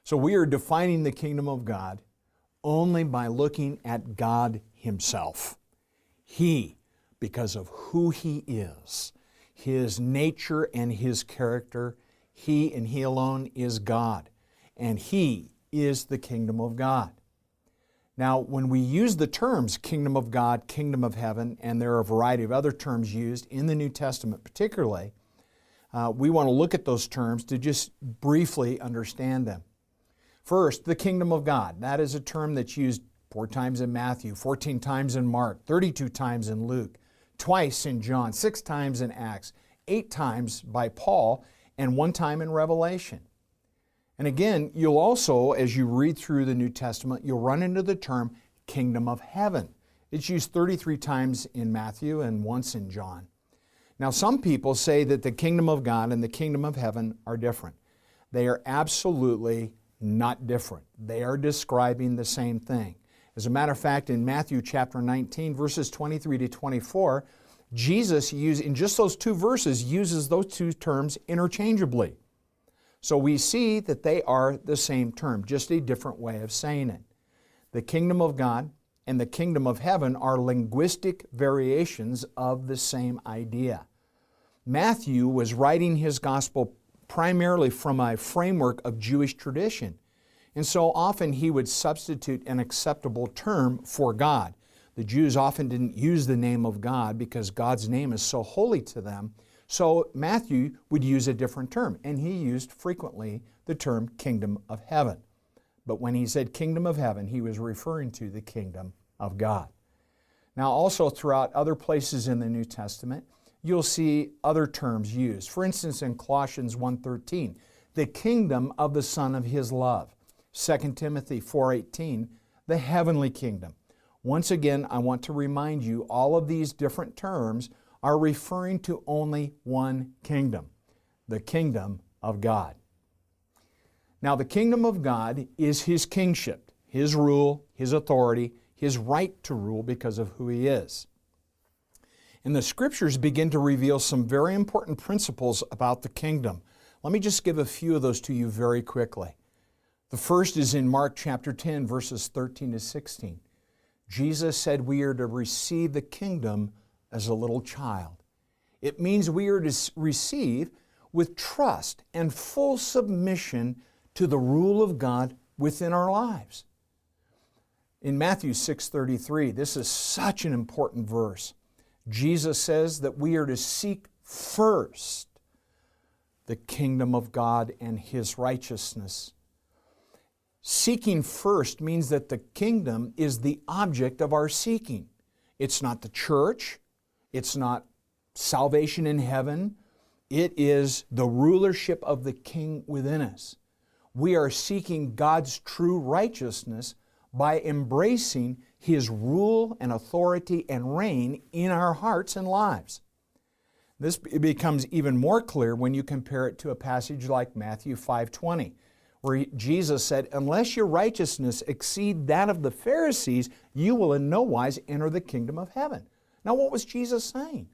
So we are defining the kingdom of God only by looking at God Himself. He, because of who He is, His nature and His character, He and He alone is God, and He is the kingdom of God. Now, when we use the terms kingdom of God, kingdom of heaven, and there are a variety of other terms used in the New Testament particularly, we want to look at those terms to just briefly understand them. First, the kingdom of God. That is a term that's used 4 times in Matthew, 14 times in Mark, 32 times in Luke, twice in John, 6 times in Acts, 8 times by Paul, and 1 time in Revelation. And again, you'll also, as you read through the New Testament, you'll run into the term kingdom of heaven. It's used 33 times in Matthew and once in John. Now, some people say that the kingdom of God and the kingdom of heaven are different. They are absolutely not different. They are describing the same thing. As a matter of fact, in Matthew chapter 19, verses 23 to 24, Jesus, in just those 2 verses, uses those 2 terms interchangeably. So we see that they are the same term, just a different way of saying it. The kingdom of God and the kingdom of heaven are linguistic variations of the same idea. Matthew was writing his gospel primarily from a framework of Jewish tradition, and so often he would substitute an acceptable term for God. The Jews often didn't use the name of God because God's name is so holy to them. So Matthew would use a different term, and he used frequently the term kingdom of heaven. But when he said kingdom of heaven, he was referring to the kingdom of God. Now also throughout other places in the New Testament, you'll see other terms used. For instance, in Colossians 1:13, the kingdom of the Son of His love. 2 Timothy 4:18, the heavenly kingdom. Once again, I want to remind you, all of these different terms are referring to only one kingdom, the kingdom of God. Now, the kingdom of God is His kingship, His rule, His authority, His right to rule because of who He is. And the Scriptures begin to reveal some very important principles about the kingdom. Let me just give a few of those to you very quickly. The first is in Mark chapter 10, verses 13 to 16. Jesus said we are to receive the kingdom as a little child. It means we are to receive with trust and full submission to the rule of God within our lives. In Matthew 6:33, this is such an important verse. Jesus says that we are to seek first the kingdom of God and His righteousness. Seeking first means that the kingdom is the object of our seeking. It's not the church. It's not salvation in heaven. It is the rulership of the King within us. We are seeking God's true righteousness by embracing His rule and authority and reign in our hearts and lives. This becomes even more clear when you compare it to a passage like Matthew 5:20, where Jesus said, unless your righteousness exceed that of the Pharisees, you will in no wise enter the kingdom of heaven. Now, what was Jesus saying?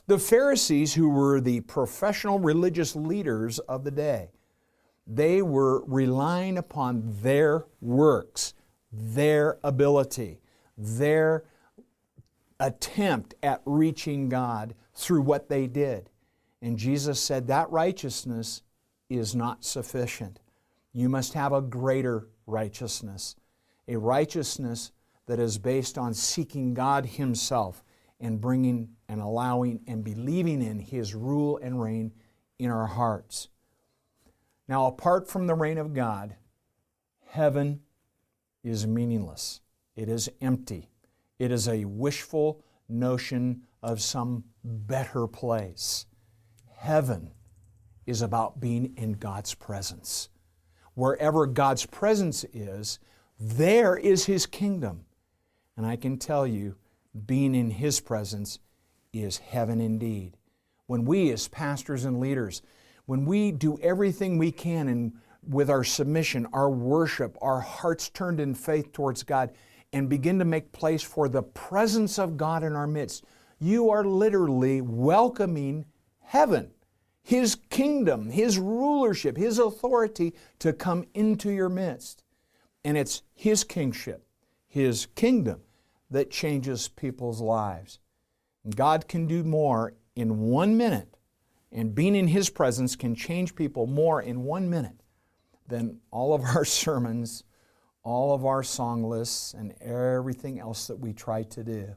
The Pharisees, who were the professional religious leaders of the day, they were relying upon their works, their ability, their attempt at reaching God through what they did. And Jesus said that righteousness is not sufficient. You must have a greater righteousness, a righteousness that is based on seeking God Himself and bringing and allowing and believing in His rule and reign in our hearts. Now, apart from the reign of God, heaven is meaningless. It is empty. It is a wishful notion of some better place. Heaven is about being in God's presence. Wherever God's presence is, there is His kingdom. And I can tell you, being in His presence is heaven indeed. When we as pastors and leaders, when we do everything we can and with our submission, our worship, our hearts turned in faith towards God, and begin to make place for the presence of God in our midst, you are literally welcoming heaven. His kingdom, His rulership, His authority to come into your midst. And it's His kingship, His kingdom that changes people's lives. And God can do more in 1 minute, and being in His presence can change people more in 1 minute than all of our sermons, all of our song lists, and everything else that we try to do.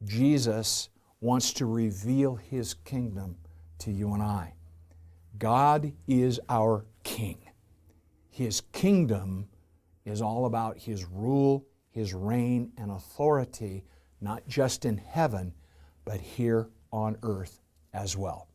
Jesus wants to reveal His kingdom to you and I. God is our King. His kingdom is all about His rule, His reign, and authority, not just in heaven, but here on earth as well.